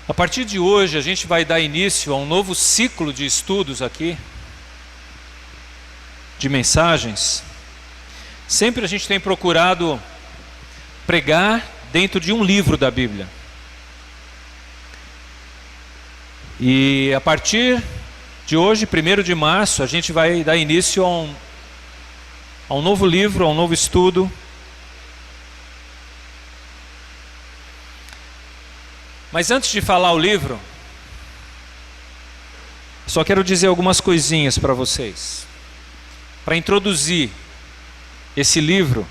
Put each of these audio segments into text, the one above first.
A partir de hoje, a gente vai dar início a um novo ciclo de estudos aqui, de mensagens. Sempre a gente tem procurado pregar dentro de um livro da Bíblia. E a partir de hoje, 1º de março, a gente vai dar início a um novo livro, a um novo estudo. Mas antes de falar o livro, só quero dizer algumas coisinhas para vocês, para introduzir esse livro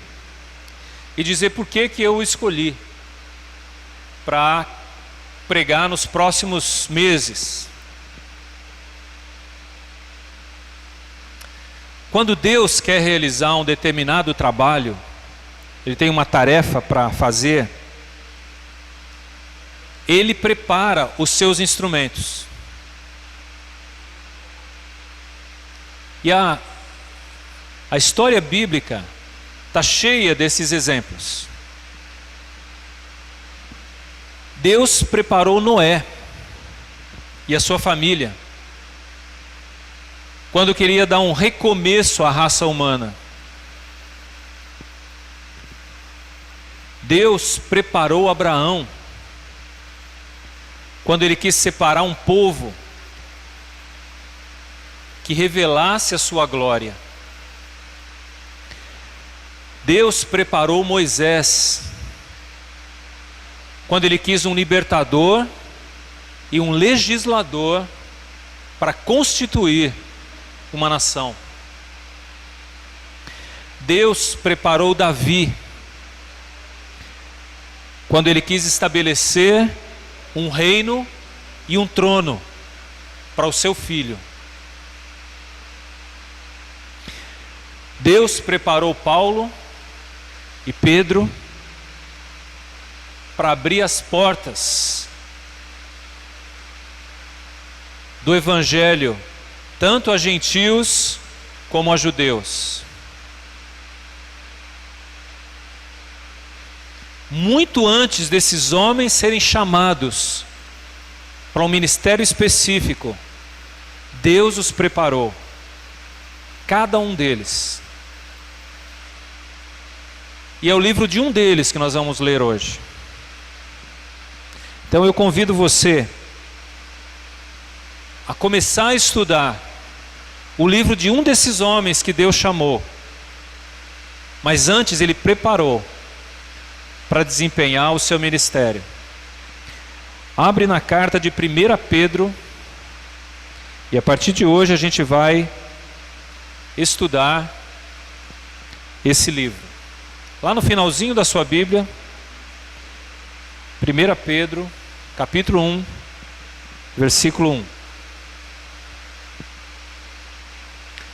e dizer por que eu o escolhi para pregar nos próximos meses. Quando Deus quer realizar um determinado trabalho, Ele tem uma tarefa para fazer, Ele prepara os seus instrumentos. E a história bíblica está cheia desses exemplos. Deus preparou Noé e a sua família quando queria dar um recomeço à raça humana. Deus preparou Abraão quando ele quis separar um povo que revelasse a sua glória. Deus preparou Moisés quando ele quis um libertador e um legislador para constituir uma nação. Deus preparou Davi quando ele quis estabelecer um reino e um trono para o seu filho. Deus preparou Paulo e Pedro para abrir as portas do Evangelho, tanto a gentios como a judeus. Muito antes desses homens serem chamados para um ministério específico, Deus os preparou, cada um deles. E é o livro de um deles que nós vamos ler hoje. Então eu convido você a começar a estudar o livro de um desses homens que Deus chamou, mas antes Ele preparou para desempenhar o seu ministério. Abre na carta de 1 Pedro, e a partir de hoje a gente vai estudar esse livro. Lá no finalzinho da sua Bíblia, 1 Pedro, capítulo 1, versículo 1.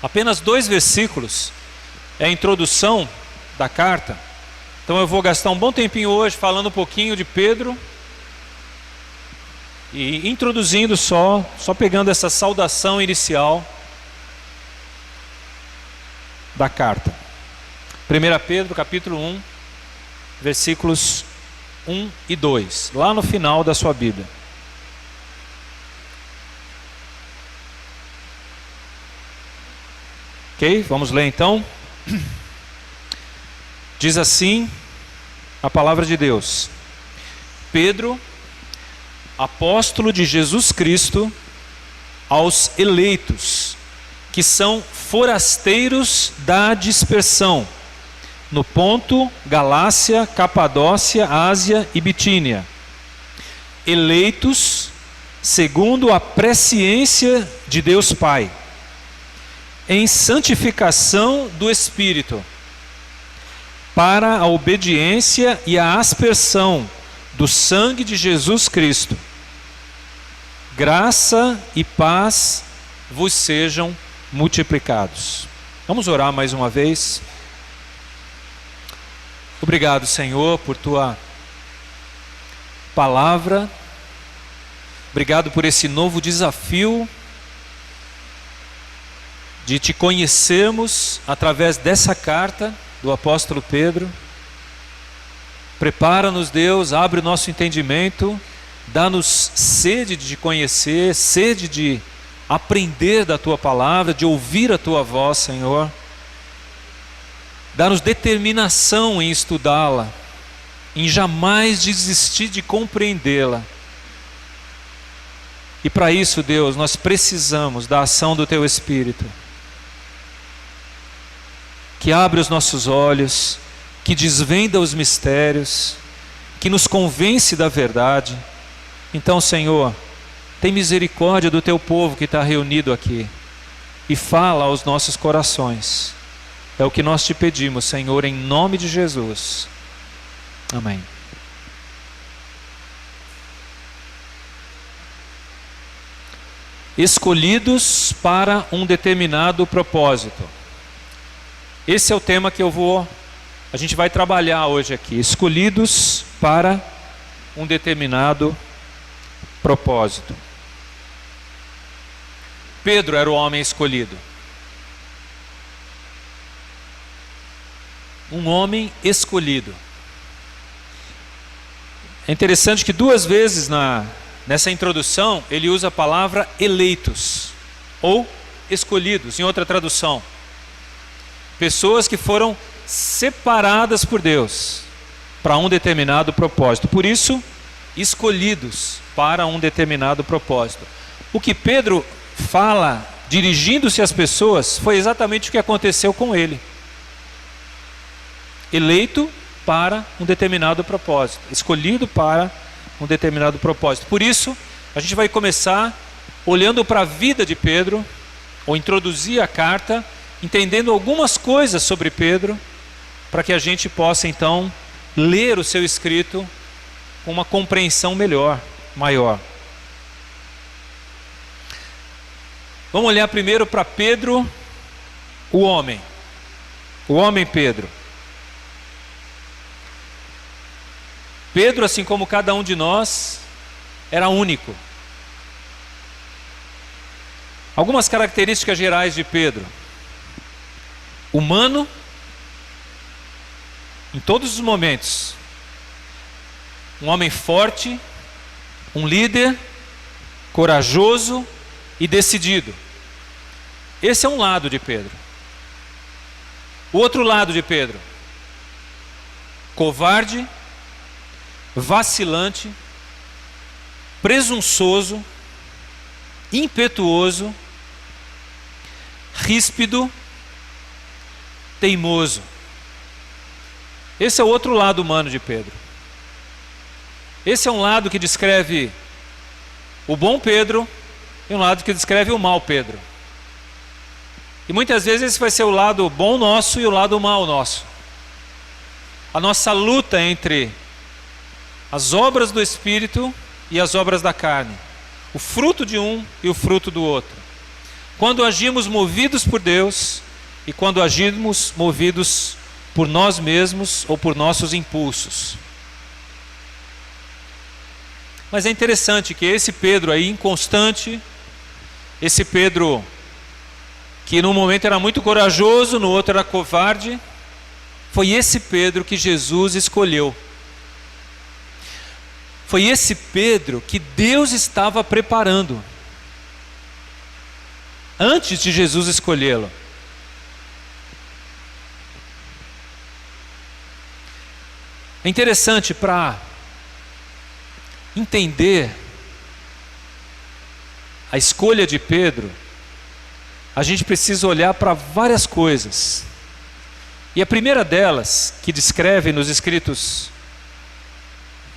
Apenas 2 versículos é a introdução da carta. Então eu vou gastar um bom tempinho hoje falando um pouquinho de Pedro e introduzindo só pegando essa saudação inicial da carta. 1 Pedro, capítulo 1, versículos 1 e 2, lá no final da sua Bíblia. Ok? Vamos ler então. Diz assim a palavra de Deus: Pedro, apóstolo de Jesus Cristo, aos eleitos, que são forasteiros da dispersão, no Ponto, Galácia, Capadócia, Ásia e Bitínia, eleitos segundo a presciência de Deus Pai, em santificação do Espírito, para a obediência e a aspersão do sangue de Jesus Cristo. Graça e paz vos sejam multiplicados. Vamos orar mais uma vez. Obrigado, Senhor, por tua palavra. Obrigado por esse novo desafio de te conhecermos através dessa carta do apóstolo Pedro. Prepara-nos, Deus, abre o nosso entendimento, Dá-nos sede de conhecer, sede de aprender da Tua palavra, de ouvir a Tua voz, Senhor. Dá-nos determinação em estudá-la, em jamais desistir de compreendê-la. E para isso, Deus, nós precisamos da ação do Teu Espírito, que abre os nossos olhos, que desvenda os mistérios, que nos convence da verdade. Então, Senhor, tem misericórdia do Teu povo que está reunido aqui e fala aos nossos corações. É o que nós te pedimos, Senhor, em nome de Jesus. Amém. Escolhidos para um determinado propósito. Esse é o tema que a gente vai trabalhar hoje aqui. Escolhidos para um determinado propósito. Pedro era o homem escolhido. Um homem escolhido. É interessante que 2 vezes nessa introdução ele usa a palavra eleitos ou escolhidos, em outra tradução. Pessoas que foram separadas por Deus para um determinado propósito. Por isso, escolhidos para um determinado propósito. O que Pedro fala, dirigindo-se às pessoas, foi exatamente o que aconteceu com ele. Eleito para um determinado propósito, escolhido para um determinado propósito. Por isso, a gente vai começar olhando para a vida de Pedro, ou introduzir a carta, entendendo algumas coisas sobre Pedro, para que a gente possa então ler o seu escrito com uma compreensão maior. Vamos olhar primeiro para Pedro, o homem Pedro. Pedro, assim como cada um de nós, era único. Algumas características gerais de Pedro: humano, em todos os momentos, um homem forte, um líder, corajoso e decidido. Esse é um lado de Pedro. O outro lado de Pedro: covarde, vacilante, presunçoso, impetuoso, ríspido, teimoso. Esse é o outro lado humano de Pedro. Esse é um lado que descreve o bom Pedro e um lado que descreve o mau Pedro. E muitas vezes esse vai ser o lado bom nosso e o lado mau nosso. A nossa luta entre as obras do Espírito e as obras da carne. O fruto de um e o fruto do outro. Quando agimos movidos por Deus e quando agimos movidos por nós mesmos ou por nossos impulsos. Mas é interessante que esse Pedro aí, inconstante, esse Pedro que num momento era muito corajoso, no outro era covarde, foi esse Pedro que Jesus escolheu. Foi esse Pedro que Deus estava preparando antes de Jesus escolhê-lo. É interessante, para entender a escolha de Pedro, a gente precisa olhar para várias coisas. E a primeira delas, que descreve nos escritos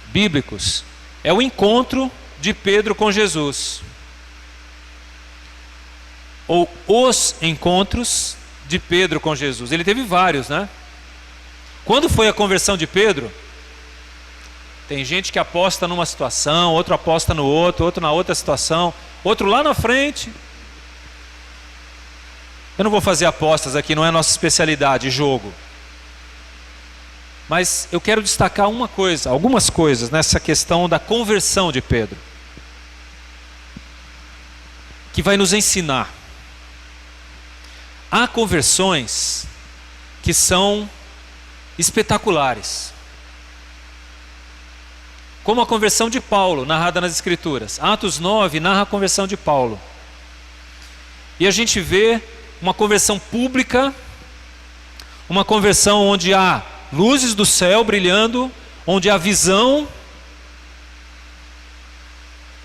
bíblicos, é o encontro de Pedro com Jesus. Ou os encontros de Pedro com Jesus. Ele teve vários, né? Quando foi a conversão de Pedro? Tem gente que aposta numa situação, outro aposta no outro na outra situação, outro lá na frente. Eu não vou fazer apostas aqui, não é nossa especialidade, jogo. Mas eu quero destacar algumas coisas nessa questão da conversão de Pedro, que vai nos ensinar. Há conversões que são espetaculares. como a conversão de Paulo, narrada nas Escrituras. Atos 9 narra a conversão de Paulo. E a gente vê uma conversão pública, uma conversão onde há luzes do céu brilhando, onde há visão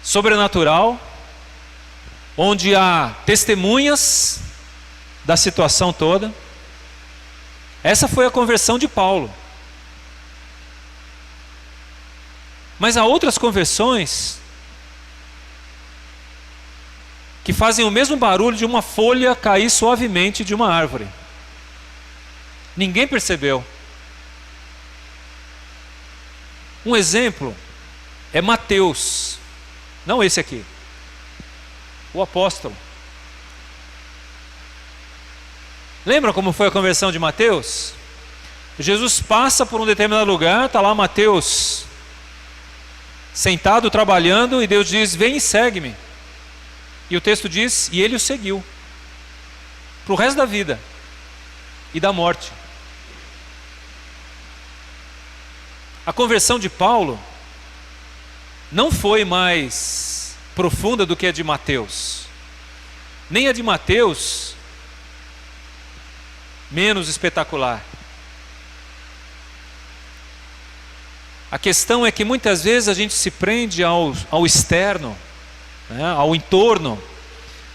sobrenatural, onde há testemunhas da situação toda. Essa foi a conversão de Paulo. Mas há outras conversões que fazem o mesmo barulho de uma folha cair suavemente de uma árvore. Ninguém percebeu. Um exemplo é Mateus, não esse aqui, o apóstolo. Lembra como foi a conversão de Mateus? Jesus passa por um determinado lugar, está lá Mateus sentado, trabalhando, e Deus diz: vem e segue-me. E o texto diz: e ele o seguiu para o resto da vida e da morte. A conversão de Paulo não foi mais profunda do que a de Mateus, nem a de Mateus menos espetacular. A questão é que muitas vezes a gente se prende ao externo, né, ao entorno,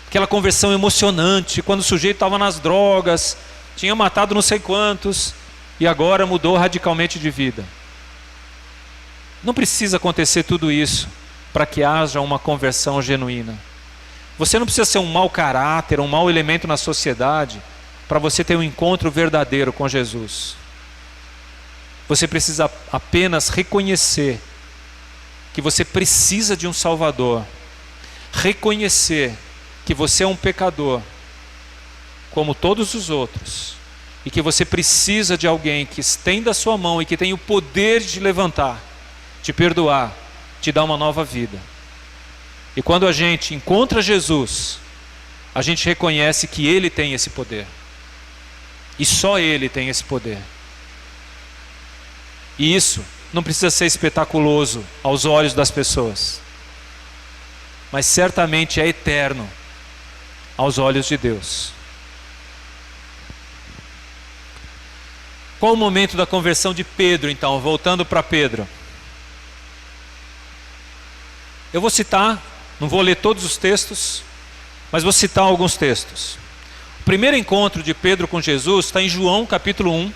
aquela conversão emocionante, quando o sujeito estava nas drogas, tinha matado não sei quantos, e agora mudou radicalmente de vida. Não precisa acontecer tudo isso para que haja uma conversão genuína. Você não precisa ser um mau caráter, um mau elemento na sociedade, para você ter um encontro verdadeiro com Jesus. Você precisa apenas reconhecer que você precisa de um Salvador, reconhecer que você é um pecador, como todos os outros, e que você precisa de alguém que estenda a sua mão e que tem o poder de te levantar, te perdoar, te dar uma nova vida. E quando a gente encontra Jesus, a gente reconhece que Ele tem esse poder, e só Ele tem esse poder. E isso não precisa ser espetaculoso aos olhos das pessoas, mas certamente é eterno aos olhos de Deus. Qual o momento da conversão de Pedro, então? Voltando para Pedro. Eu vou citar, não vou ler todos os textos, mas vou citar alguns textos. O primeiro encontro de Pedro com Jesus está em João capítulo 1.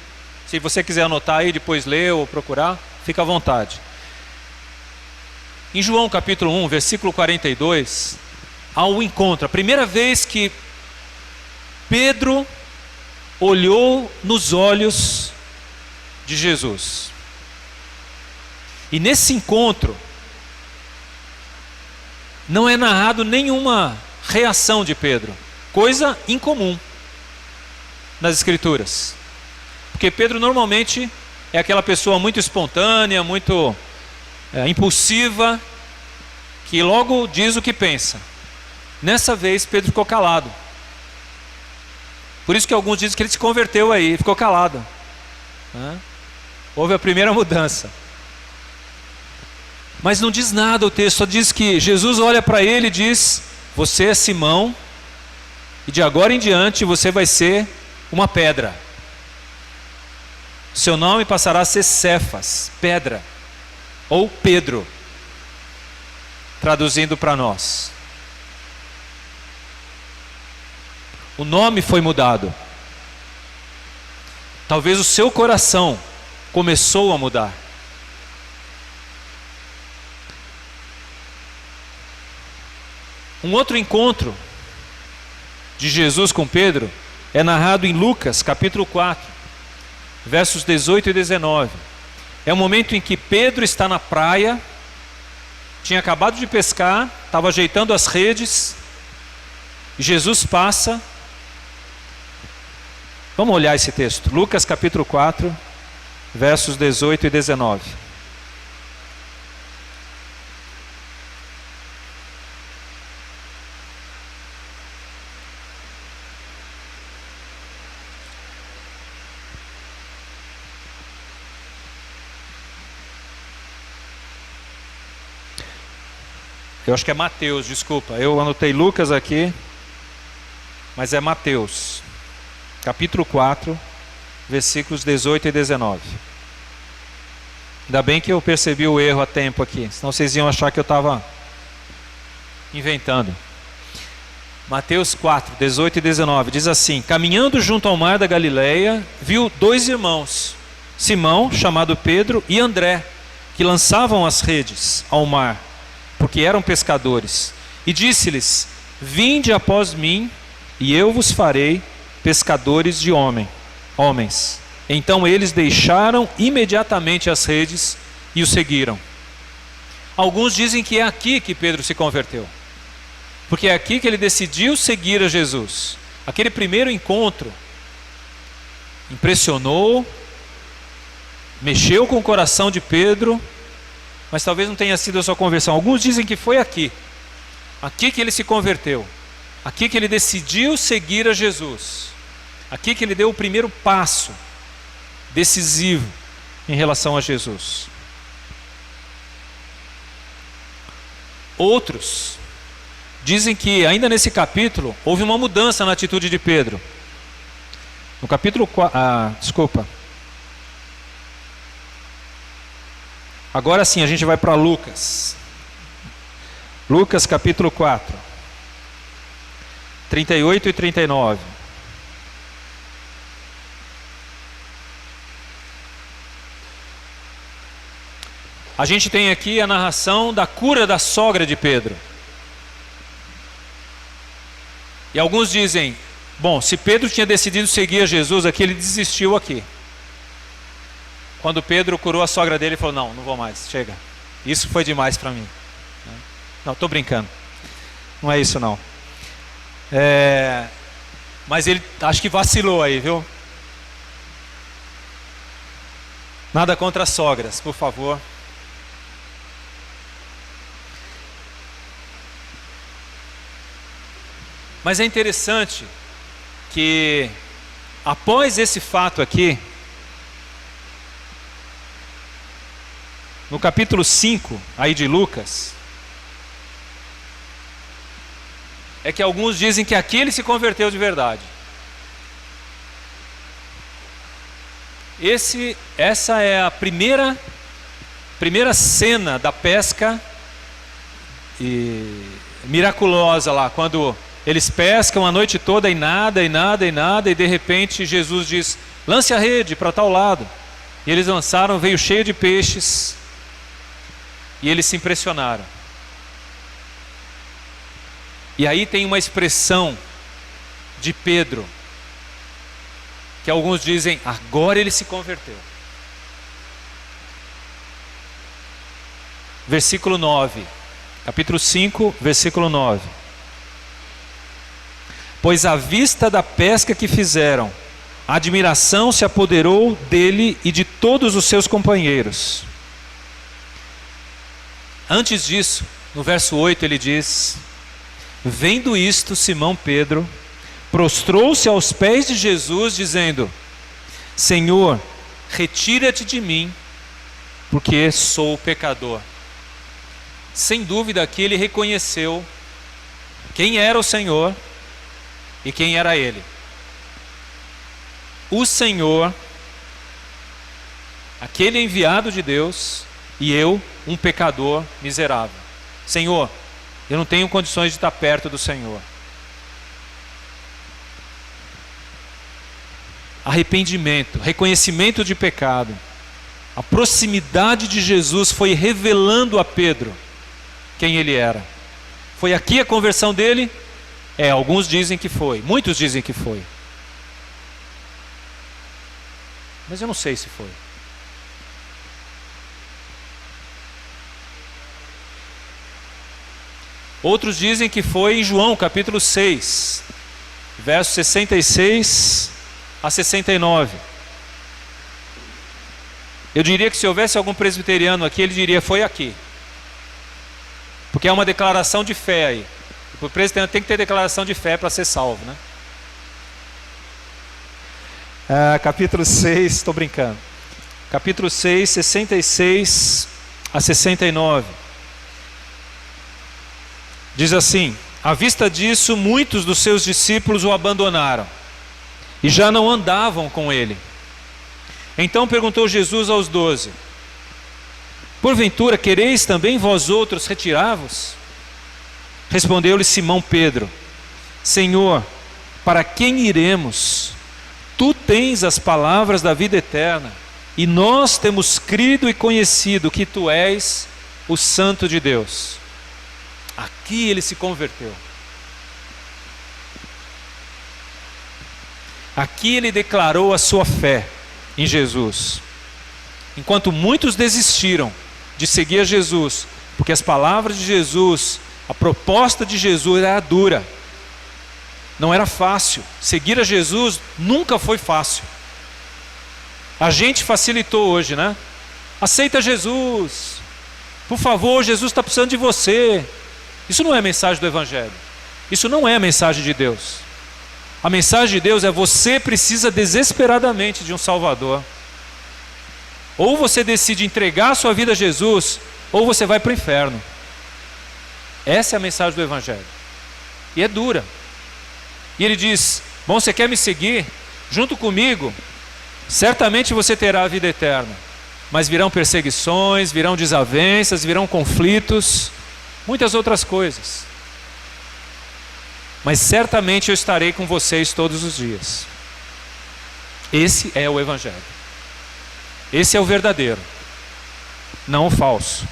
Se você quiser anotar aí, depois ler ou procurar, fica à vontade. Em João capítulo 1, versículo 42, há um encontro. A primeira vez que Pedro olhou nos olhos de Jesus. E nesse encontro, não é narrado nenhuma reação de Pedro. Coisa incomum nas Escrituras. Porque Pedro normalmente é aquela pessoa muito espontânea, muito impulsiva, que logo diz o que pensa. Nessa vez Pedro ficou calado. Por isso que alguns dizem que ele se converteu aí, ficou calado. Houve a primeira mudança. Mas não diz nada o texto, só diz que Jesus olha para ele e diz: você é Simão, e de agora em diante você vai ser uma pedra. Seu nome passará a ser Cefas, pedra, ou Pedro, traduzindo para nós. O nome foi mudado. Talvez o seu coração começou a mudar. Um outro encontro de Jesus com Pedro é narrado em Lucas capítulo 4. Versos 18 e 19. É o momento em que Pedro está na praia, tinha acabado de pescar, estava ajeitando as redes, e Jesus passa. Vamos olhar esse texto. Lucas capítulo 4, versos 18 e 19. Eu acho que é Mateus, desculpa. Eu anotei Lucas aqui, mas é Mateus. Capítulo 4, versículos 18 e 19. Ainda bem que eu percebi o erro a tempo aqui, senão vocês iam achar que eu estava inventando. Mateus 4, 18 e 19, diz assim: caminhando junto ao mar da Galileia, viu 2 irmãos, Simão, chamado Pedro, e André, que lançavam as redes ao mar, porque eram pescadores. E disse-lhes: vinde após mim, e eu vos farei pescadores de homens. Então eles deixaram imediatamente as redes e o seguiram. Alguns dizem que é aqui que Pedro se converteu, porque é aqui que ele decidiu seguir a Jesus. Aquele primeiro encontro impressionou, mexeu com o coração de Pedro, mas talvez não tenha sido a sua conversão. Alguns dizem que foi aqui que ele se converteu, aqui que ele decidiu seguir a Jesus, aqui que ele deu o primeiro passo decisivo em relação a Jesus. Outros dizem que ainda nesse capítulo houve uma mudança na atitude de Pedro. No capítulo 4, agora sim a gente vai para Lucas. Lucas capítulo 4, 38 e 39. A gente tem aqui a narração da cura da sogra de Pedro. E alguns dizem, bom, se Pedro tinha decidido seguir a Jesus aqui, ele desistiu aqui. Quando Pedro curou a sogra dele, ele falou, não vou mais, chega. Isso foi demais para mim. Não, estou brincando. Não é isso não. Mas ele acho que vacilou aí, viu? Nada contra as sogras, por favor. Mas é interessante que após esse fato aqui, no capítulo 5 aí de Lucas, é que alguns dizem que aqui ele se converteu de verdade. Essa é a primeira cena da pesca miraculosa lá, quando eles pescam a noite toda e nada, e de repente Jesus diz, lance a rede para tal lado. E eles lançaram, veio cheio de peixes, e eles se impressionaram. E aí tem uma expressão de Pedro, que alguns dizem, agora ele se converteu. Versículo 9, capítulo 5, versículo 9. Pois à vista da pesca que fizeram, a admiração se apoderou dele e de todos os seus companheiros. Antes disso, no verso 8 ele diz, vendo isto, Simão Pedro prostrou-se aos pés de Jesus, dizendo, Senhor, retira-te de mim, porque sou pecador. Sem dúvida aqui ele reconheceu quem era o Senhor e quem era ele. O Senhor, aquele enviado de Deus, e eu, um pecador miserável. Senhor, eu não tenho condições de estar perto do Senhor. Arrependimento, reconhecimento de pecado. A proximidade de Jesus foi revelando a Pedro quem ele era. Foi aqui a conversão dele? Alguns dizem que foi, muitos dizem que foi. Mas eu não sei se foi. Outros dizem que foi em João capítulo 6, versos 66 a 69. Eu diria que se houvesse algum presbiteriano aqui, ele diria, foi aqui. Porque é uma declaração de fé aí. O presbiteriano tem que ter declaração de fé para ser salvo, né? Capítulo 6, estou brincando. Capítulo 6, 66 a 69. Diz assim: à vista disso, muitos dos seus discípulos o abandonaram e já não andavam com ele. Então perguntou Jesus aos 12: porventura quereis também vós outros retirar-vos? Respondeu-lhe Simão Pedro: Senhor, para quem iremos? Tu tens as palavras da vida eterna, e nós temos crido e conhecido que tu és o Santo de Deus. Aqui ele se converteu. Aqui ele declarou a sua fé em Jesus. Enquanto muitos desistiram de seguir a Jesus, porque as palavras de Jesus, a proposta de Jesus era dura, não era fácil. Seguir a Jesus nunca foi fácil. A gente facilitou hoje, né? Aceita Jesus, por favor, Jesus está precisando de você. Isso não é a mensagem do Evangelho. Isso não é a mensagem de Deus. A mensagem de Deus é: você precisa desesperadamente de um Salvador. Ou você decide entregar a sua vida a Jesus, ou você vai para o inferno. Essa é a mensagem do Evangelho. E é dura. E ele diz: bom, você quer me seguir? Junto comigo, certamente você terá a vida eterna. Mas virão perseguições, virão desavenças, virão conflitos, muitas outras coisas. Mas certamente eu estarei com vocês todos os dias. Esse é o Evangelho. Esse é o verdadeiro, não o falso.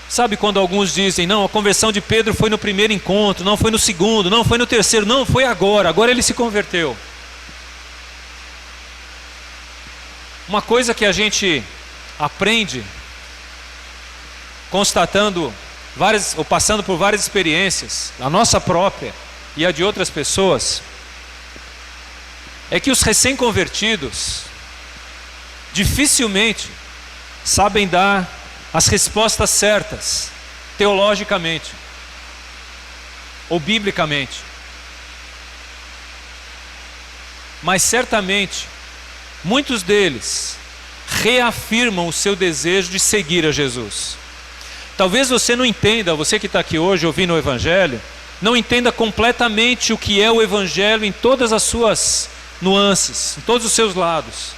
Sabe quando alguns dizem: não, a conversão de Pedro foi no primeiro encontro, não foi no segundo, não foi no terceiro, não, foi agora ele se converteu. Uma coisa que a gente aprende constatando ou passando por várias experiências, a nossa própria e a de outras pessoas, é que os recém-convertidos dificilmente sabem dar as respostas certas, teologicamente ou biblicamente. Mas certamente, muitos deles reafirmam o seu desejo de seguir a Jesus. Talvez você não entenda, você que está aqui hoje ouvindo o Evangelho, não entenda completamente o que é o Evangelho em todas as suas nuances, em todos os seus lados.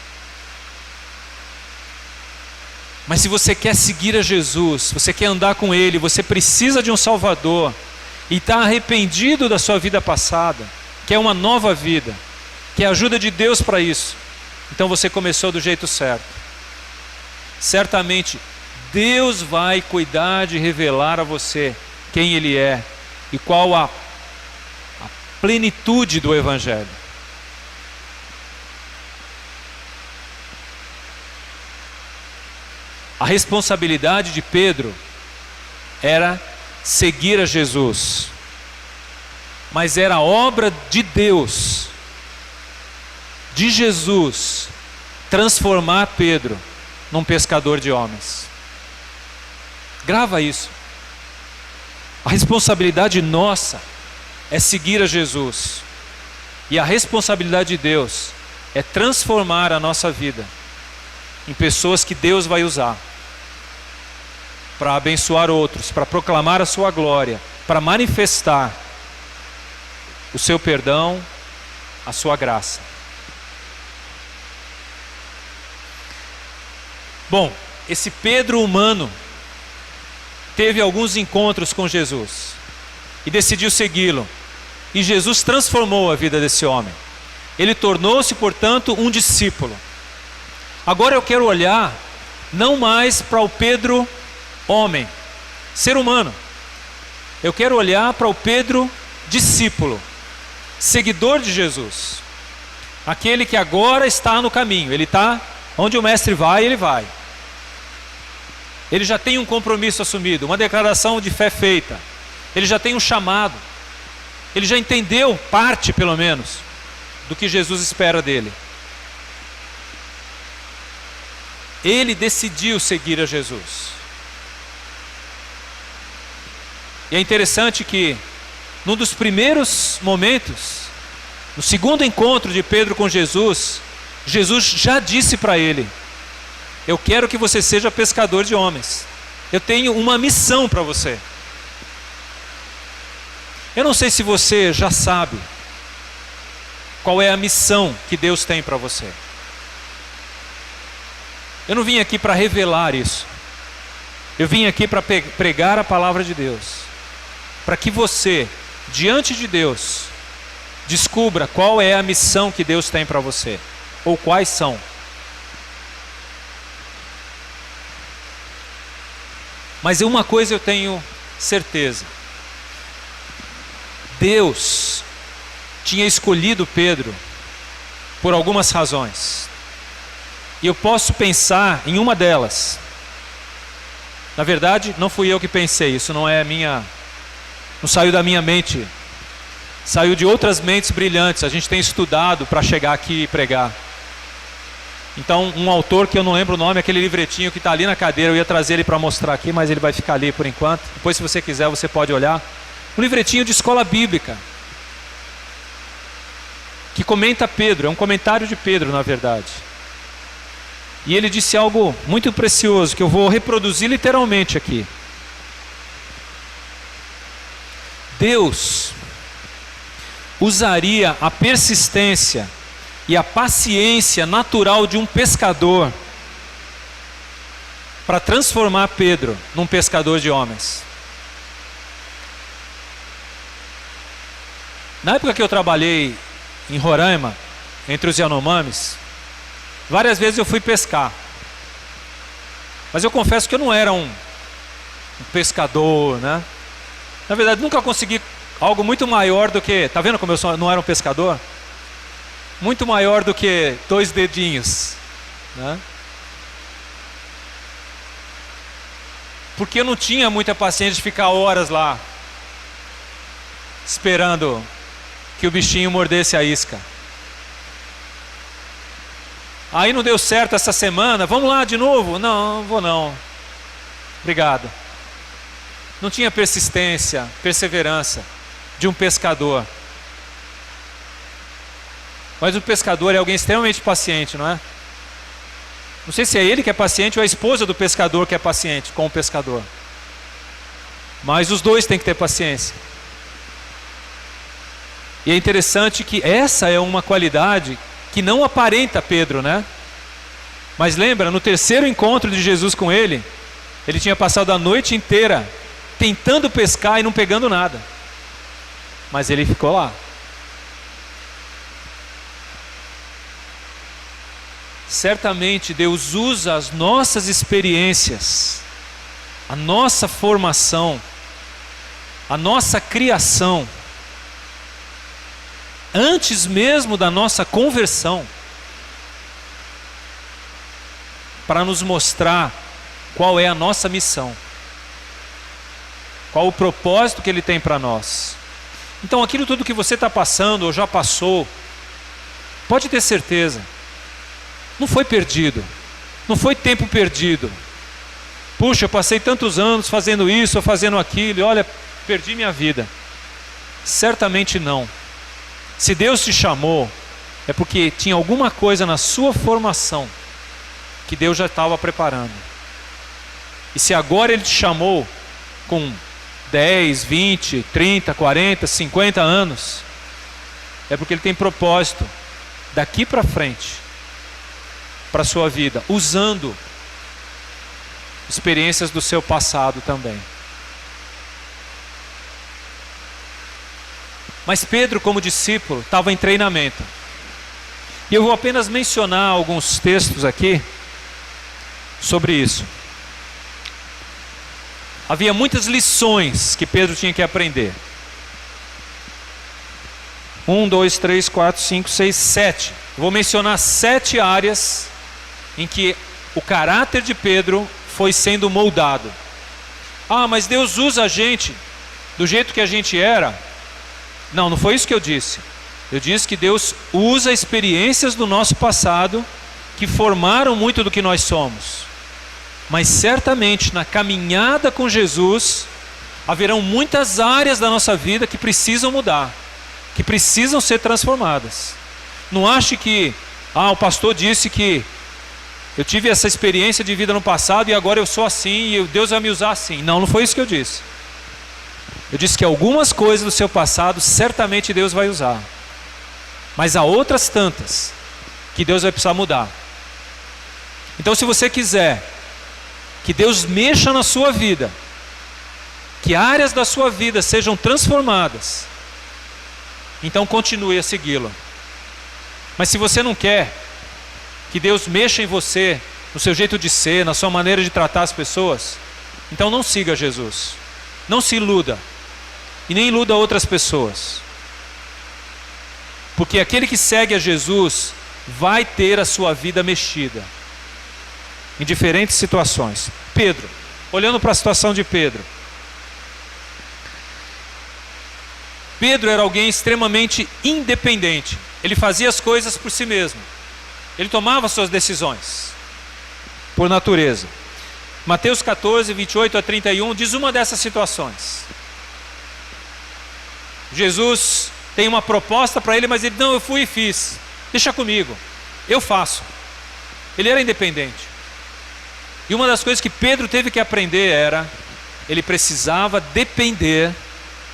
Mas se você quer seguir a Jesus, você quer andar com Ele, você precisa de um Salvador, e está arrependido da sua vida passada, quer uma nova vida, quer a ajuda de Deus para isso, então você começou do jeito certo. Certamente Deus vai cuidar de revelar a você quem Ele é e qual a plenitude do Evangelho. A responsabilidade de Pedro era seguir a Jesus, mas era a obra de Deus, de Jesus, transformar Pedro num pescador de homens. Grava isso. A responsabilidade nossa é seguir a Jesus, e a responsabilidade de Deus é transformar a nossa vida em pessoas que Deus vai usar para abençoar outros, para proclamar a sua glória, para manifestar o seu perdão, a sua graça. Bom, esse Pedro humano teve alguns encontros com Jesus e decidiu segui-lo, e Jesus transformou a vida desse homem. Ele tornou-se, portanto, um discípulo. Agora eu quero olhar não mais para o Pedro homem, ser humano. Eu quero olhar para o Pedro discípulo, seguidor de Jesus, aquele que agora está no caminho. Ele está onde o mestre vai, ele vai. Ele já tem um compromisso assumido, uma declaração de fé feita. Ele já tem um chamado. Ele já entendeu parte, pelo menos, do que Jesus espera dele. Ele decidiu seguir a Jesus. E é interessante que, num dos primeiros momentos, no segundo encontro de Pedro com Jesus, Jesus já disse para ele: Eu quero que você seja pescador de homens. Eu tenho uma missão para você. Eu não sei se você já sabe qual é a missão que Deus tem para você. Eu não vim aqui para revelar isso. Eu vim aqui para pregar a palavra de Deus. Para que você, diante de Deus, descubra qual é a missão que Deus tem para você. Ou quais são. Mas uma coisa eu tenho certeza. Deus tinha escolhido Pedro por algumas razões. E eu posso pensar em uma delas. Na verdade, não fui eu que pensei, isso não saiu da minha mente. Saiu de outras mentes brilhantes. A gente tem estudado para chegar aqui e pregar. Então, um autor que eu não lembro o nome, aquele livretinho que está ali na cadeira, eu ia trazer ele para mostrar aqui, mas ele vai ficar ali por enquanto. Depois, se você quiser, você pode olhar. Um livretinho de escola bíblica, que comenta Pedro, é um comentário de Pedro, na verdade. E ele disse algo muito precioso, que eu vou reproduzir literalmente aqui. Deus usaria a persistência e a paciência natural de um pescador para transformar Pedro num pescador de homens. Na época que eu trabalhei em Roraima, entre os Yanomamis, várias vezes eu fui pescar. Mas eu confesso que eu não era um pescador, né? Na verdade, nunca consegui algo muito maior do que... Tá vendo como eu não era um pescador? Muito maior do que 2 dedinhos, né? Porque eu não tinha muita paciência de ficar horas lá esperando que o bichinho mordesse a isca. Aí não deu certo essa semana, vamos lá de novo? Não vou não. Obrigado. Não tinha persistência, perseverança de um pescador. Mas o pescador é alguém extremamente paciente, não é? Não sei se é ele que é paciente ou a esposa do pescador que é paciente com o pescador. Mas os dois têm que ter paciência. E é interessante que essa é uma qualidade que não aparenta Pedro, né? Mas lembra, no terceiro encontro de Jesus com ele, ele tinha passado a noite inteira tentando pescar e não pegando nada. Mas ele ficou lá. Certamente Deus usa as nossas experiências, a nossa formação, a nossa criação, antes mesmo da nossa conversão, para nos mostrar qual é a nossa missão, qual o propósito que Ele tem para nós. Então aquilo tudo que você está passando ou já passou, pode ter certeza, não foi perdido, não foi tempo perdido. Puxa, eu passei tantos anos fazendo isso ou fazendo aquilo, e olha, perdi minha vida. Certamente não. Se Deus te chamou, é porque tinha alguma coisa na sua formação que Deus já estava preparando. E se agora Ele te chamou com 10, 20, 30, 40, 50 anos, é porque Ele tem propósito daqui para frente para a sua vida, usando experiências do seu passado também. Mas Pedro, como discípulo, estava em treinamento. E eu vou apenas mencionar alguns textos aqui sobre isso. Havia muitas lições que Pedro tinha que aprender. 1, 2, 3, 4, 5, 6, 7. Eu vou mencionar 7 áreas em que o caráter de Pedro foi sendo moldado. Ah, mas Deus usa a gente do jeito que a gente era. Não foi isso que eu disse. Eu disse que Deus usa experiências do nosso passado que formaram muito do que nós somos. Mas certamente na caminhada com Jesus haverão muitas áreas da nossa vida que precisam mudar, que precisam ser transformadas. Não ache que o pastor disse que eu tive essa experiência de vida no passado e agora eu sou assim e Deus vai me usar assim. Não, não foi isso que eu disse. Eu disse que algumas coisas do seu passado certamente Deus vai usar. Mas há outras tantas que Deus vai precisar mudar. Então, se você quiser que Deus mexa na sua vida, que áreas da sua vida sejam transformadas, então continue a segui-lo. Mas se você não quer que Deus mexa em você, no seu jeito de ser, na sua maneira de tratar as pessoas, então não siga Jesus. Não se iluda. E nem iluda outras pessoas. Porque aquele que segue a Jesus vai ter a sua vida mexida em diferentes situações. Pedro, olhando para a situação de Pedro. Pedro era alguém extremamente independente. Ele fazia as coisas por si mesmo. Ele tomava suas decisões, por natureza. Mateus 14, 28 a 31 diz uma dessas situações. Jesus tem uma proposta para ele, mas ele, não, eu fui e fiz. Deixa comigo, eu faço. Ele era independente. E uma das coisas que Pedro teve que aprender era, ele precisava depender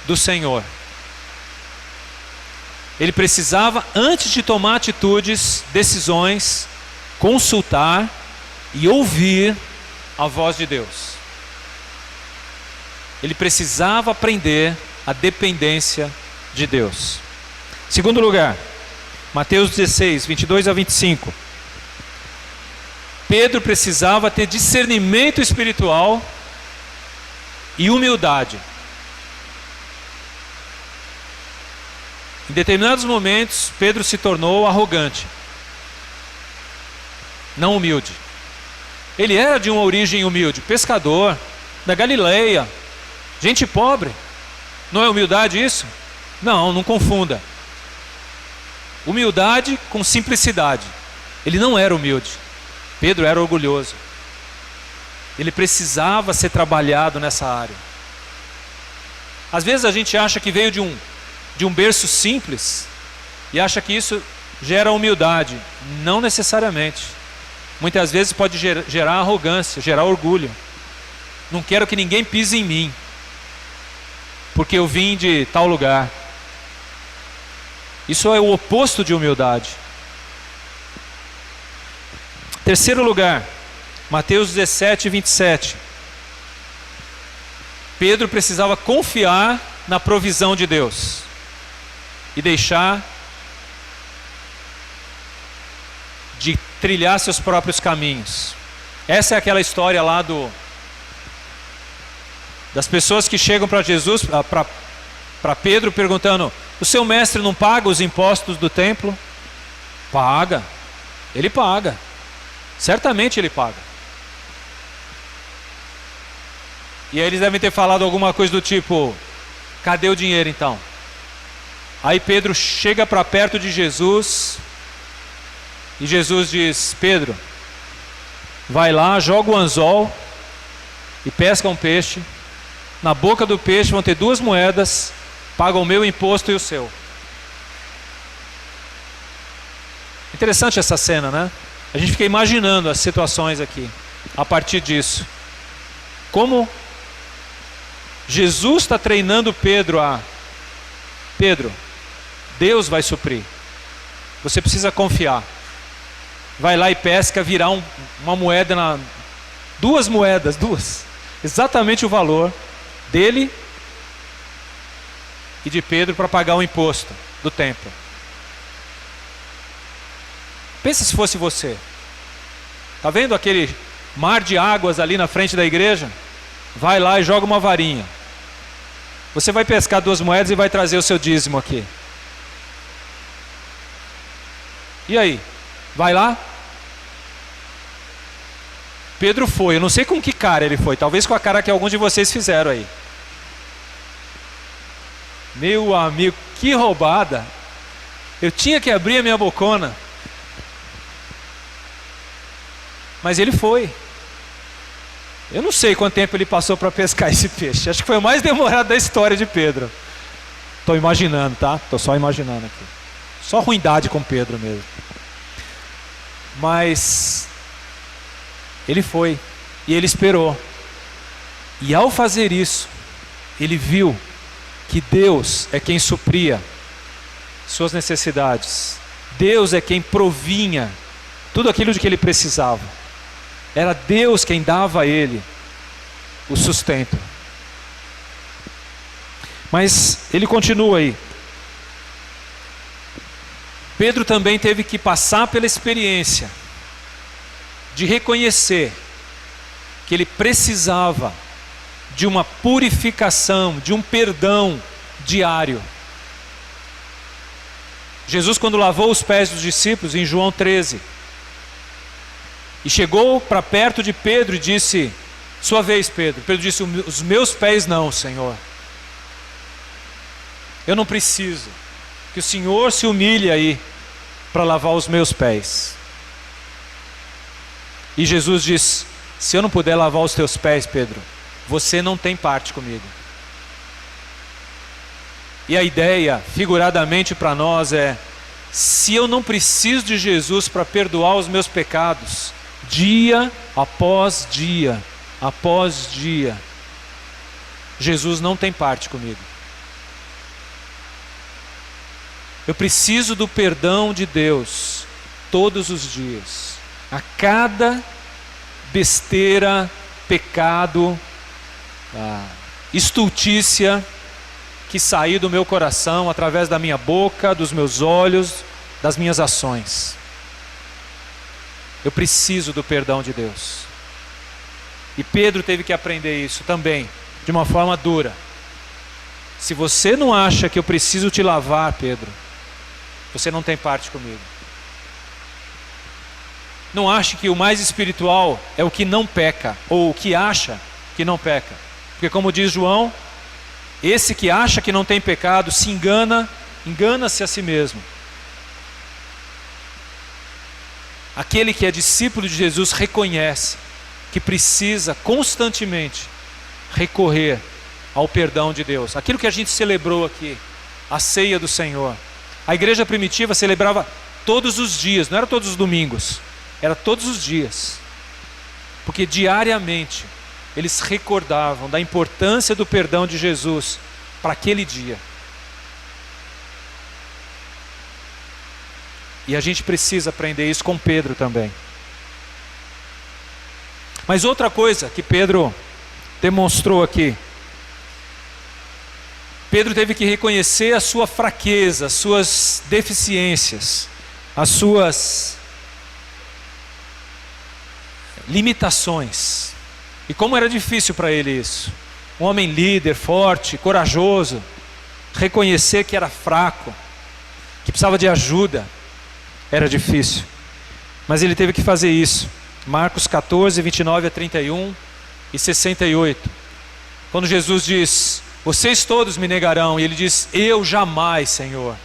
do Senhor. Ele precisava, antes de tomar atitudes, decisões, consultar e ouvir a voz de Deus. Ele precisava aprender a dependência de Deus. Segundo lugar, Mateus 16, 22 a 25. Pedro precisava ter discernimento espiritual e humildade. Em determinados momentos, Pedro se tornou arrogante, não humilde. Ele era de uma origem humilde, pescador, da Galileia, gente pobre. Não é humildade isso? Não, não confunda. Humildade com simplicidade. Ele não era humilde. Pedro era orgulhoso. Ele precisava ser trabalhado nessa área. Às vezes a gente acha que veio de um berço simples e acha que isso gera humildade. Não necessariamente. Muitas vezes pode gerar arrogância, gerar orgulho. Não quero que ninguém pise em mim, porque eu vim de tal lugar. Isso é o oposto de humildade. Terceiro lugar, Mateus 17, 27. Pedro precisava confiar na provisão de Deus e deixar de trilhar seus próprios caminhos. Essa é aquela história lá das pessoas que chegam para Jesus, para Pedro, perguntando: o seu mestre não paga os impostos do templo? Paga, ele paga, certamente ele paga. E aí eles devem ter falado alguma coisa do tipo: cadê o dinheiro então? Aí Pedro chega para perto de Jesus e Jesus diz: Pedro, vai lá, joga o anzol e pesca um peixe. Na boca do peixe vão ter 2 moedas, paga o meu imposto e o seu. Interessante essa cena, né? A gente fica imaginando as situações aqui, a partir disso. Como Jesus está treinando Pedro Pedro, Deus vai suprir. Você precisa confiar. Vai lá e pesca, virar uma moeda, 2 moedas, 2. Exatamente o valor dele e de Pedro para pagar o imposto do templo. Pensa se fosse você. Está vendo aquele mar de águas ali na frente da igreja? Vai lá e joga uma varinha. Você vai pescar 2 moedas e vai trazer o seu dízimo aqui. E aí? Vai lá? Pedro foi. Eu não sei com que cara ele foi. Talvez com a cara que alguns de vocês fizeram aí. Meu amigo, que roubada. Eu tinha que abrir a minha bocona. Mas ele foi. Eu não sei quanto tempo ele passou para pescar esse peixe. Acho que foi o mais demorado da história de Pedro. Estou imaginando, tá? Estou só imaginando aqui. Só ruindade com Pedro mesmo. Mas Ele foi e ele esperou. E ao fazer isso, ele viu que Deus é quem supria suas necessidades. Deus é quem provinha tudo aquilo de que ele precisava. Era Deus quem dava a ele o sustento. Mas ele continua aí. Pedro também teve que passar pela experiência de reconhecer que ele precisava de uma purificação, de um perdão diário. Jesus, quando lavou os pés dos discípulos, em João 13, e chegou para perto de Pedro e disse: sua vez, Pedro. Pedro disse: os meus pés não, Senhor. Eu não preciso que o Senhor se humilhe aí para lavar os meus pés. E Jesus diz: se eu não puder lavar os teus pés, Pedro, você não tem parte comigo. E a ideia, figuradamente para nós, é: se eu não preciso de Jesus para perdoar os meus pecados, dia após dia, Jesus não tem parte comigo. Eu preciso do perdão de Deus todos os dias. A cada besteira, pecado, estultícia que sair do meu coração através da minha boca, dos meus olhos, das minhas ações. Eu preciso do perdão de Deus. E Pedro teve que aprender isso também, de uma forma dura. Se você não acha que eu preciso te lavar, Pedro, você não tem parte comigo. Não ache que o mais espiritual é o que não peca, ou o que acha que não peca. Porque como diz João, esse que acha que não tem pecado se engana-se a si mesmo. Aquele que é discípulo de Jesus reconhece que precisa constantemente recorrer ao perdão de Deus. Aquilo que a gente celebrou aqui, a ceia do Senhor. A igreja primitiva celebrava todos os dias, não era todos os domingos, era todos os dias. Porque diariamente eles recordavam da importância do perdão de Jesus para aquele dia. E a gente precisa aprender isso com Pedro também. Mas outra coisa que Pedro demonstrou aqui, Pedro teve que reconhecer a sua fraqueza, as suas deficiências, as suas limitações. E como era difícil para ele isso. Um homem líder, forte, corajoso, reconhecer que era fraco, que precisava de ajuda, era difícil. Mas ele teve que fazer isso. Marcos 14, 29 a 31 e 68. Quando Jesus diz: vocês todos me negarão, e ele diz: eu jamais, Senhor.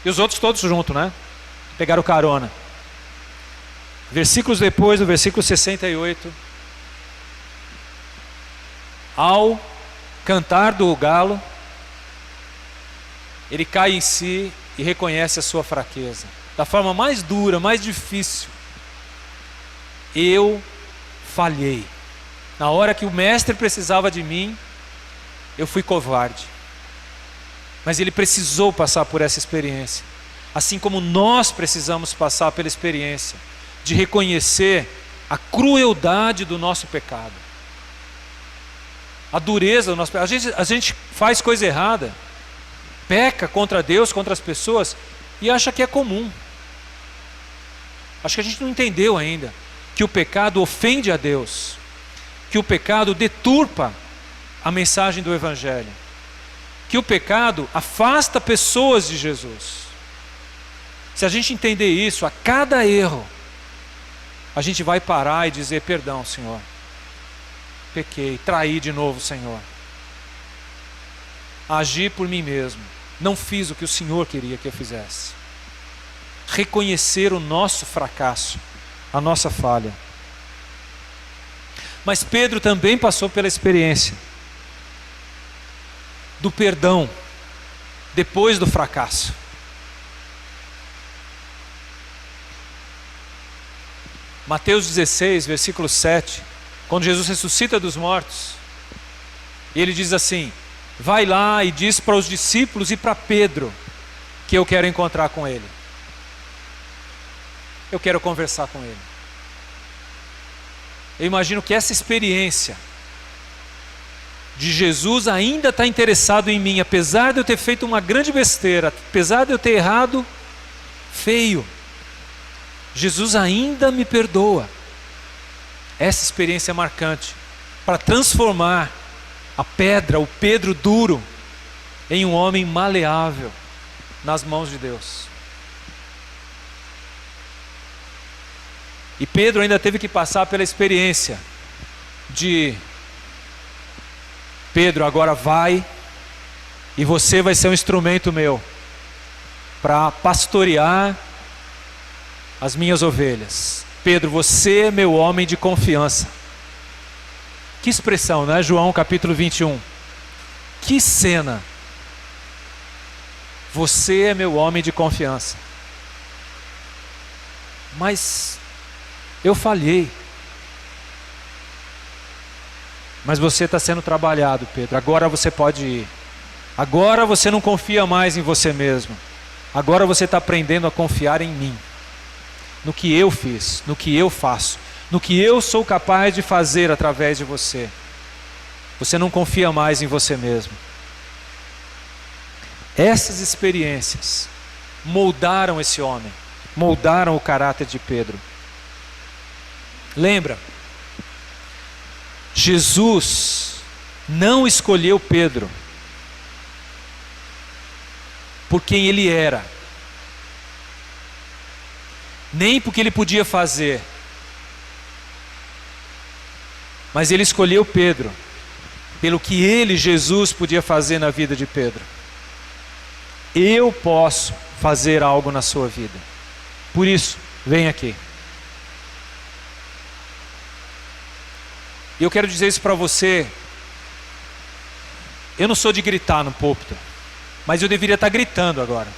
E os outros todos juntos, né? Pegaram carona. Versículos depois, no versículo 68, ao cantar do galo, ele cai em si e reconhece a sua fraqueza. Da forma mais dura, mais difícil. Eu falhei. Na hora que o mestre precisava de mim, eu fui covarde. Mas ele precisou passar por essa experiência. Assim como nós precisamos passar pela experiência de reconhecer a crueldade do nosso pecado. A dureza do nosso pecado. A gente faz coisa errada, peca contra Deus, contra as pessoas, e acha que é comum. Acho que a gente não entendeu ainda que o pecado ofende a Deus, que o pecado deturpa a mensagem do Evangelho, que o pecado afasta pessoas de Jesus. Se a gente entender isso, a cada erro, a gente vai parar e dizer: perdão, Senhor, pequei, traí de novo, Senhor, agi por mim mesmo, não fiz o que o Senhor queria que eu fizesse. Reconhecer o nosso fracasso, a nossa falha. Mas Pedro também passou pela experiência do perdão depois do fracasso. Mateus 16, versículo 7, quando Jesus ressuscita dos mortos, ele diz assim: vai lá e diz para os discípulos e para Pedro que eu quero encontrar com ele. Eu quero conversar com ele. Eu imagino que essa experiência de Jesus ainda está interessado em mim, apesar de eu ter feito uma grande besteira, apesar de eu ter errado feio, Jesus ainda me perdoa. Essa experiência é marcante para transformar a pedra, o Pedro duro, em um homem maleável nas mãos de Deus. E Pedro ainda teve que passar pela experiência de: Pedro, agora vai, e você vai ser um instrumento meu para pastorear as minhas ovelhas. Pedro, você é meu homem de confiança. Que expressão, né? João capítulo 21. Que cena. Você é meu homem de confiança. Mas eu falhei. Mas você está sendo trabalhado, Pedro. Agora você pode ir. Agora você não confia mais em você mesmo. Agora você está aprendendo a confiar em mim. No que eu fiz, no que eu faço, no que eu sou capaz de fazer através de você. Você não confia mais em você mesmo. Essas experiências moldaram esse homem, moldaram o caráter de Pedro. Lembra? Jesus não escolheu Pedro por quem ele era, nem porque ele podia fazer, mas ele escolheu Pedro pelo que ele, Jesus, podia fazer na vida de Pedro. Eu posso fazer algo na sua vida, por isso, vem aqui. E eu quero dizer isso para você. Eu não sou de gritar no púlpito, mas eu deveria estar gritando agora.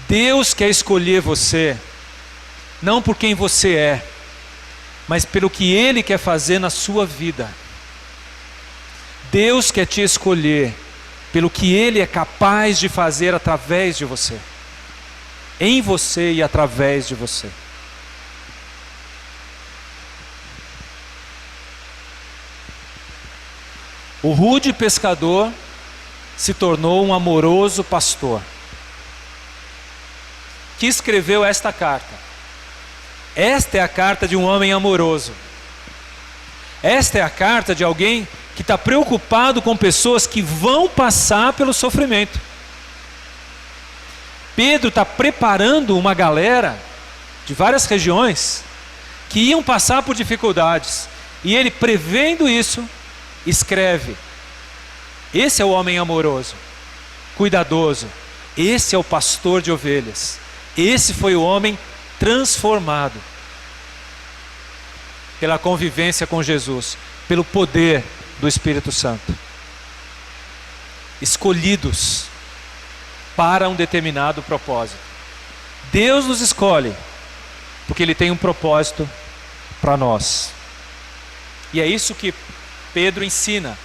Deus quer escolher você, não por quem você é, mas pelo que Ele quer fazer na sua vida. Deus quer te escolher pelo que Ele é capaz de fazer através de você, em você e através de você. O rude pescador se tornou um amoroso pastor, que escreveu esta carta. Esta é a carta de um homem amoroso. Esta é a carta de alguém que está preocupado com pessoas que vão passar pelo sofrimento. Pedro está preparando uma galera de várias regiões que iam passar por dificuldades. E ele, prevendo isso, escreve: esse é o homem amoroso, cuidadoso. Esse é o pastor de ovelhas. Esse foi o homem transformado pela convivência com Jesus, pelo poder do Espírito Santo. Escolhidos para um determinado propósito. Deus nos escolhe porque Ele tem um propósito para nós. E é isso que Pedro ensina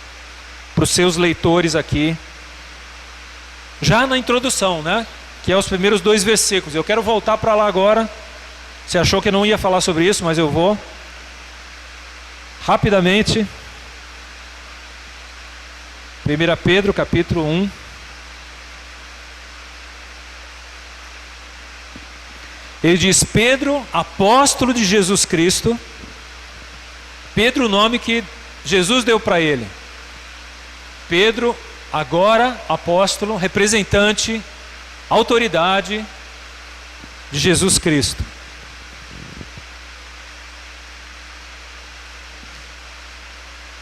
para os seus leitores aqui, já na introdução, né? Que é os primeiros 2 versículos. Eu quero voltar para lá agora. Você achou que eu não ia falar sobre isso, mas eu vou. Rapidamente. 1 Pedro capítulo 1. Ele diz: Pedro, apóstolo de Jesus Cristo. Pedro, o nome que Jesus deu para ele. Pedro, agora apóstolo, representante, autoridade de Jesus Cristo.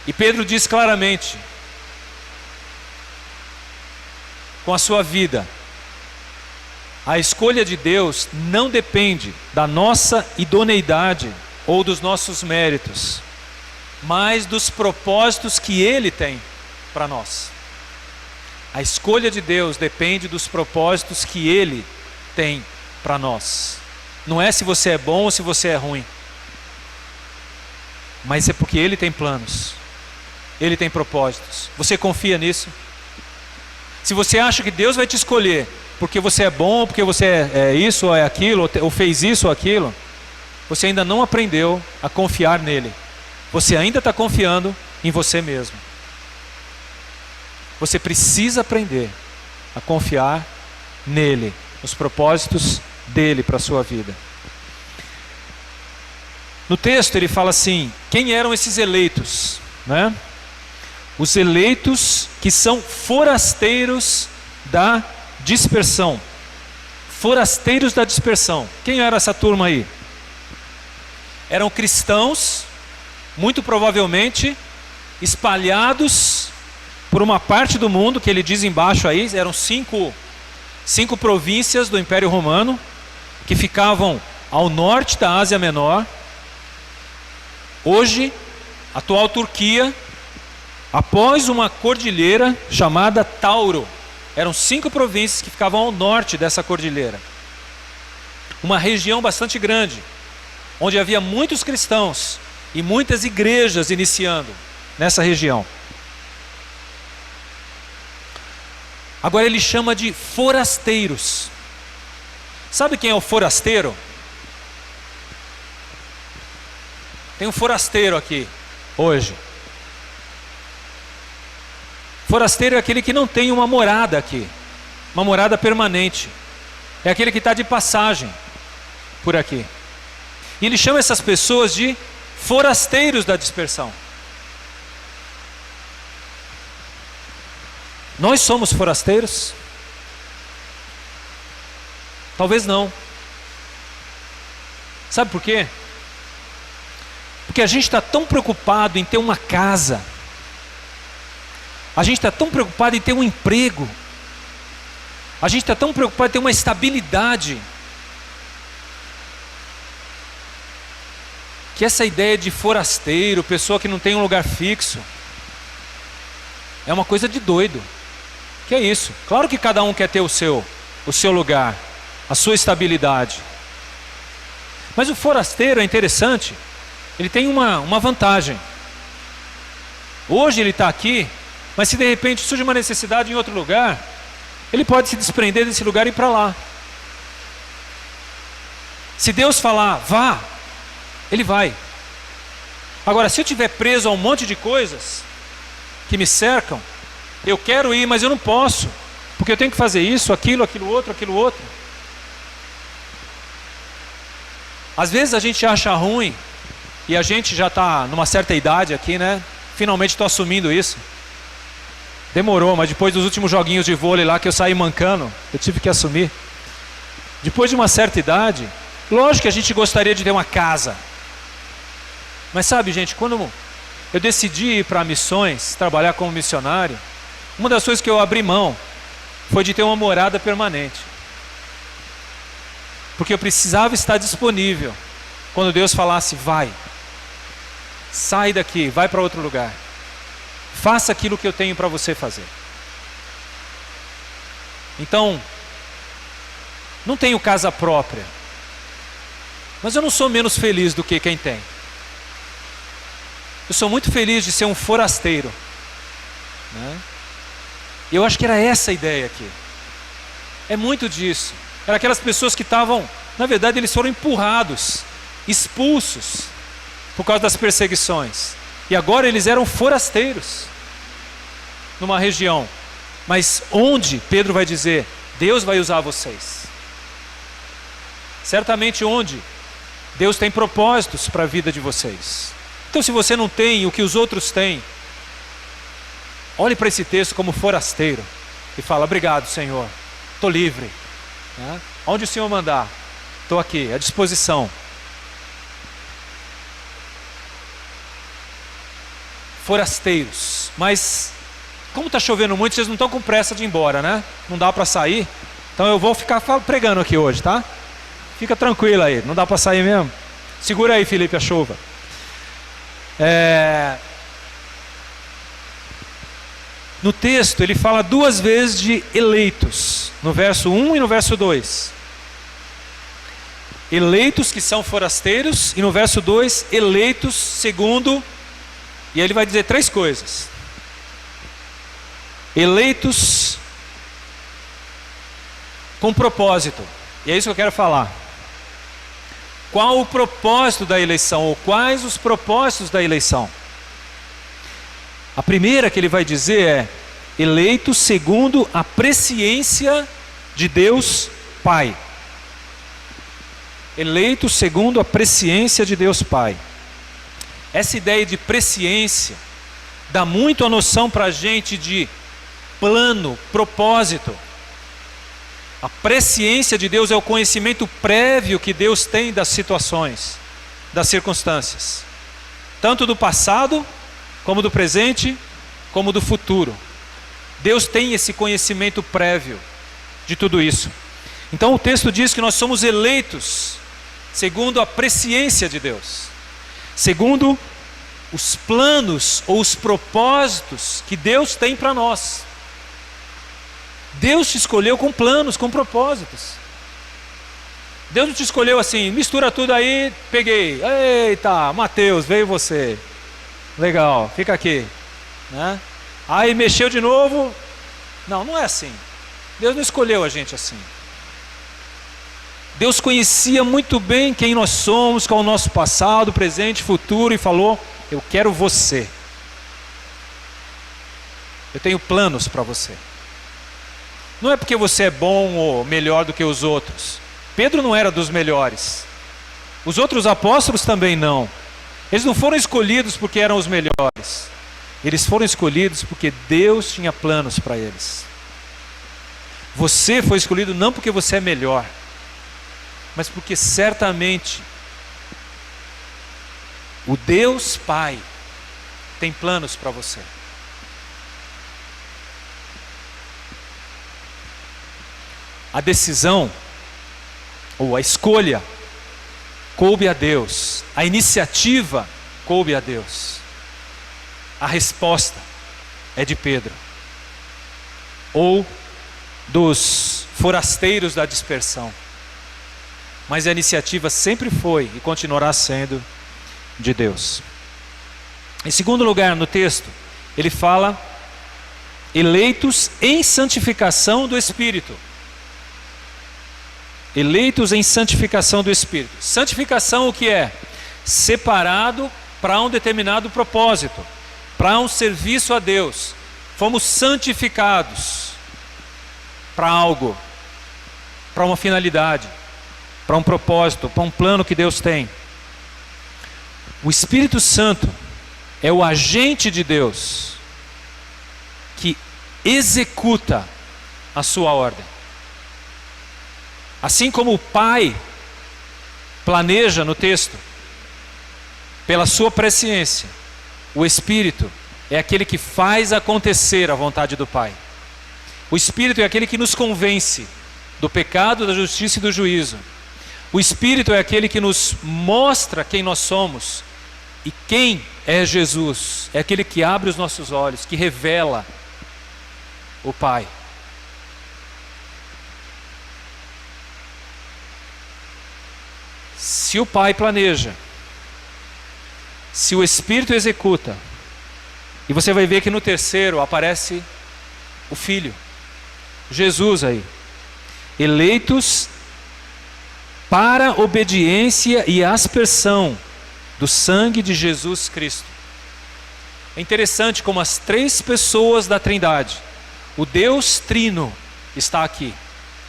E Pedro diz claramente, com a sua vida, a escolha de Deus não depende da nossa idoneidade ou dos nossos méritos, mas dos propósitos que Ele tem para nós. A escolha de Deus depende dos propósitos que Ele tem para nós. Não é se você é bom ou se você é ruim. Mas é porque Ele tem planos. Ele tem propósitos. Você confia nisso? Se você acha que Deus vai te escolher porque você é bom, porque você é isso ou é aquilo, ou fez isso ou aquilo, você ainda não aprendeu a confiar nele. Você ainda está confiando em você mesmo. Você precisa aprender a confiar nele, nos propósitos dele para a sua vida. No texto ele fala assim: quem eram esses eleitos, né? Os eleitos que são forasteiros da dispersão. Forasteiros da dispersão. Quem era essa turma aí? Eram cristãos, muito provavelmente espalhados por uma parte do mundo, que ele diz embaixo aí, eram cinco províncias do Império Romano, que ficavam ao norte da Ásia Menor. Hoje, atual Turquia, após uma cordilheira chamada Tauro. Eram 5 províncias que ficavam ao norte dessa cordilheira. Uma região bastante grande, onde havia muitos cristãos e muitas igrejas iniciando nessa região. Agora ele chama de forasteiros. Sabe quem é o forasteiro? Tem um forasteiro aqui hoje. Forasteiro é aquele que não tem uma morada aqui, uma morada permanente. É aquele que está de passagem por aqui. E ele chama essas pessoas de forasteiros da dispersão. Nós somos forasteiros? Talvez não. Sabe por quê? Porque a gente está tão preocupado em ter uma casa. A gente está tão preocupado em ter um emprego. A gente está tão preocupado em ter uma estabilidade, que essa ideia de forasteiro, pessoa que não tem um lugar fixo, é uma coisa de doido. Que é isso? Claro que cada um quer ter o seu lugar, a sua estabilidade. Mas o forasteiro é interessante. Ele tem uma vantagem. Hoje ele está aqui, mas se de repente surge uma necessidade em outro lugar, ele pode se desprender desse lugar e ir para lá. Se Deus falar, vá, ele vai. Agora, se eu estiver preso a um monte de coisas que me cercam, eu quero ir, mas eu não posso, porque eu tenho que fazer isso, aquilo outro. Às vezes a gente acha ruim, e a gente já está numa certa idade aqui, né? Finalmente estou assumindo isso. Demorou, mas depois dos últimos joguinhos de vôlei lá que eu saí mancando, eu tive que assumir. Depois de uma certa idade, lógico que a gente gostaria de ter uma casa. Mas sabe, gente, quando eu decidi ir para missões, trabalhar como missionário, uma das coisas que eu abri mão foi de ter uma morada permanente. Porque eu precisava estar disponível quando Deus falasse, vai, sai daqui, vai para outro lugar. Faça aquilo que eu tenho para você fazer. Então, não tenho casa própria, mas eu não sou menos feliz do que quem tem. Eu sou muito feliz de ser um forasteiro, né? E eu acho que era essa a ideia aqui. É muito disso. Era aquelas pessoas que estavam, na verdade eles foram empurrados, expulsos por causa das perseguições. E agora eles eram forasteiros numa região. Mas onde, Pedro vai dizer, Deus vai usar vocês. Certamente onde Deus tem propósitos para a vida de vocês. Então se você não tem o que os outros têm, olhe para esse texto como forasteiro e fala, obrigado Senhor, estou livre, né? Onde o Senhor mandar, estou aqui, à disposição. Forasteiros. Mas como está chovendo muito, vocês não estão com pressa de ir embora, né? Não dá para sair. Então eu vou ficar pregando aqui hoje, tá? Fica tranquilo aí, não dá para sair mesmo. Segura aí, Felipe, a chuva. No texto ele fala 2 vezes de eleitos, no verso 1 e no verso 2. eleitos que são forasteiros, e no verso 2, eleitos segundo, e aí ele vai dizer 3 coisas. Eleitos com propósito, e é isso que eu quero falar. Qual o propósito da eleição, ou quais os propósitos da eleição? A primeira que ele vai dizer é: eleitos segundo a presciência de Deus Pai. Eleitos segundo a presciência de Deus Pai. Essa ideia de presciência dá muito a noção para a gente de plano, propósito. A presciência de Deus é o conhecimento prévio que Deus tem das situações, das circunstâncias, tanto do passado, como do presente, como do futuro. Deus tem esse conhecimento prévio de tudo isso. Então o texto diz que nós somos eleitos segundo a presciência de Deus, segundo os planos ou os propósitos que Deus tem para nós. Deus te escolheu com planos, com propósitos. Deus não te escolheu assim, mistura tudo aí, peguei. Eita, Mateus, veio você. Legal, fica aqui, né? Aí mexeu de novo. Não, não é assim. Deus não escolheu a gente assim. Deus conhecia muito bem quem nós somos, qual é o nosso passado, presente, futuro, e falou: eu quero você. Eu tenho planos para você. Não é porque você é bom ou melhor do que os outros. Pedro não era dos melhores. Os outros apóstolos também não. Eles não foram escolhidos porque eram os melhores. Eles foram escolhidos porque Deus tinha planos para eles. Você foi escolhido não porque você é melhor, mas porque certamente o Deus Pai tem planos para você. A decisão, ou a escolha, coube a Deus. A iniciativa coube a Deus. A resposta é de Pedro, ou dos forasteiros da dispersão. Mas a iniciativa sempre foi e continuará sendo de Deus. Em segundo lugar, no texto, ele fala: eleitos em santificação do Espírito. Eleitos em santificação do Espírito. Santificação o que é? Separado para um determinado propósito, para um serviço a Deus. Fomos santificados para algo, para uma finalidade, para um propósito, para um plano que Deus tem. O Espírito Santo é o agente de Deus que executa a sua ordem. Assim como o Pai planeja no texto, pela sua presciência, o Espírito é aquele que faz acontecer a vontade do Pai. O Espírito é aquele que nos convence do pecado, da justiça e do juízo. O Espírito é aquele que nos mostra quem nós somos e quem é Jesus. É aquele que abre os nossos olhos, que revela o Pai. Se o Pai planeja, se o Espírito executa, e você vai ver que no terceiro aparece o Filho, Jesus aí. Eleitos para obediência e aspersão do sangue de Jesus Cristo. É interessante como as 3 pessoas da Trindade, o Deus Trino, está aqui,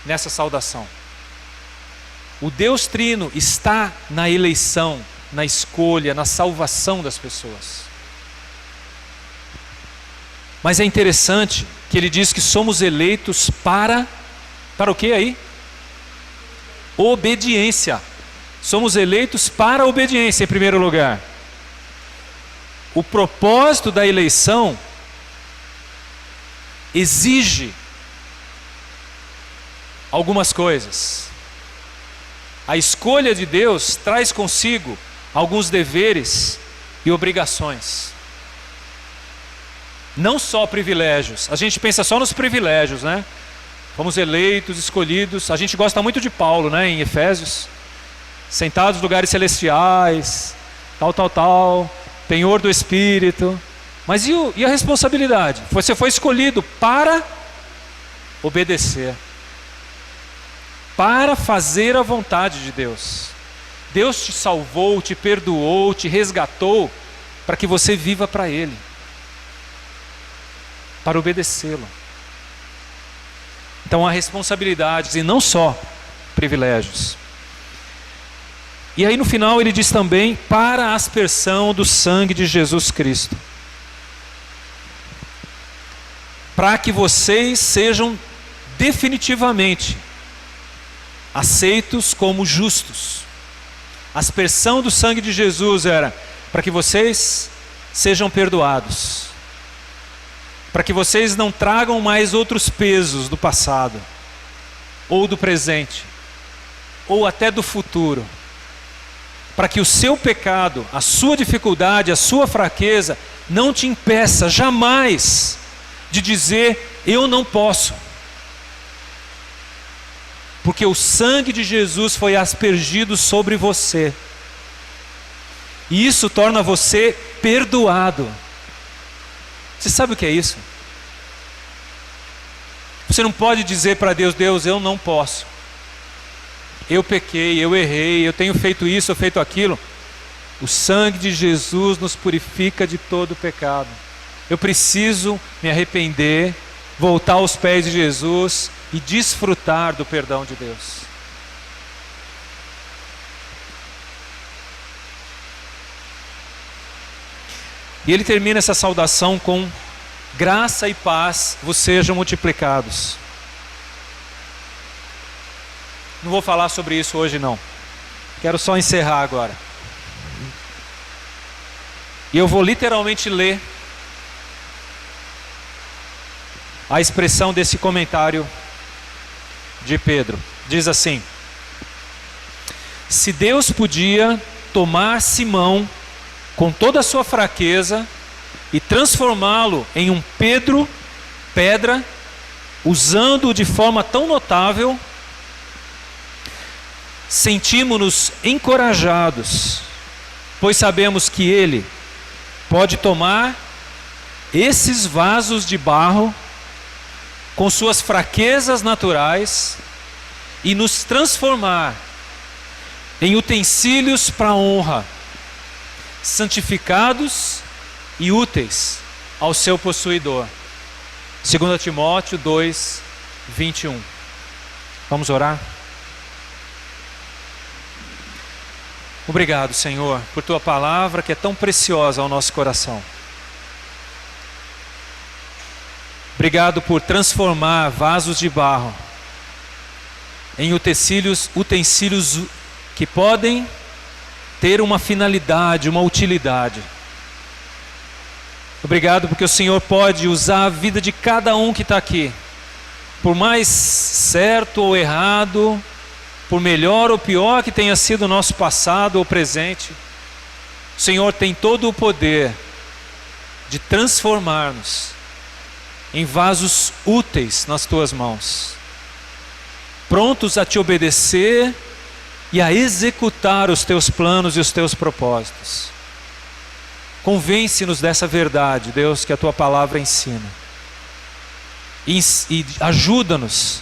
nessa saudação. O Deus Trino está na eleição, na escolha, na salvação das pessoas. Mas é interessante que ele diz que somos eleitos para o que aí? Obediência. Somos eleitos para a obediência em primeiro lugar. O propósito da eleição exige algumas coisas. A escolha de Deus traz consigo alguns deveres e obrigações. Não só privilégios. A gente pensa só nos privilégios, né? Fomos eleitos, escolhidos. A gente gosta muito de Paulo, né, em Efésios. sentados nos lugares celestiais, tal, penhor do Espírito. Mas e a responsabilidade? Você foi escolhido para obedecer, para fazer a vontade de Deus. Deus te salvou, te perdoou, te resgatou, para que você viva para Ele, para obedecê-lo. Então há responsabilidades e não só privilégios. E aí no final ele diz também, para a aspersão do sangue de Jesus Cristo, para que vocês sejam definitivamente aceitos como justos. A aspersão do sangue de Jesus era para que vocês sejam perdoados, para que vocês não tragam mais outros pesos do passado, ou do presente, ou até do futuro, para que o seu pecado, a sua dificuldade, a sua fraqueza não te impeça jamais de dizer: eu não posso, porque o sangue de Jesus foi aspergido sobre você, e isso torna você perdoado. Você sabe o que é isso? Você não pode dizer para Deus: Deus, eu não posso, eu pequei, eu errei, eu tenho feito isso, eu feito aquilo. O sangue de Jesus nos purifica de todo pecado. Eu preciso me arrepender, voltar aos pés de Jesus e desfrutar do perdão de Deus. E ele termina essa saudação com: graça e paz vos sejam multiplicados. Não vou falar sobre isso hoje não. Quero só encerrar agora. E eu vou literalmente ler a expressão desse comentário de Pedro. Diz assim: se Deus podia tomar Simão com toda a sua fraqueza e transformá-lo em um pedra, usando-o de forma tão notável, sentimos-nos encorajados, pois sabemos que Ele pode tomar esses vasos de barro com suas fraquezas naturais e nos transformar em utensílios para a honra, santificados e úteis ao seu possuidor. 2 Timóteo 2, 21. Vamos orar? Obrigado, Senhor, por Tua palavra que é tão preciosa ao nosso coração. Obrigado por transformar vasos de barro em utensílios que podem ter uma finalidade, uma utilidade. Obrigado porque o Senhor pode usar a vida de cada um que está aqui, por mais certo ou errado, por melhor ou pior que tenha sido o nosso passado ou presente. O Senhor tem todo o poder de transformar-nos em vasos úteis nas Tuas mãos, prontos a Te obedecer e a executar os Teus planos e os Teus propósitos. Convence-nos dessa verdade, Deus, que a Tua palavra ensina. E ajuda-nos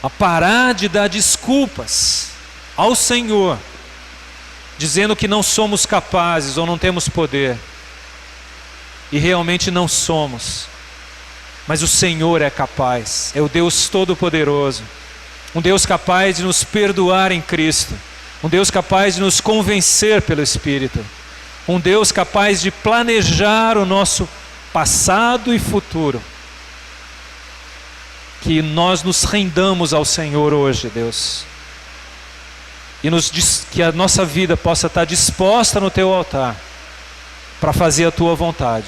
a parar de dar desculpas ao Senhor, dizendo que não somos capazes ou não temos poder. E realmente não somos. Mas o Senhor é capaz, é o Deus Todo-Poderoso. Um Deus capaz de nos perdoar em Cristo. Um Deus capaz de nos convencer pelo Espírito. Um Deus capaz de planejar o nosso passado e futuro. Que nós nos rendamos ao Senhor hoje, Deus. E que a nossa vida possa estar disposta no Teu altar para fazer a Tua vontade.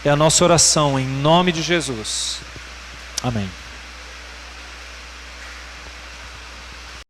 É a nossa oração em nome de Jesus. Amém.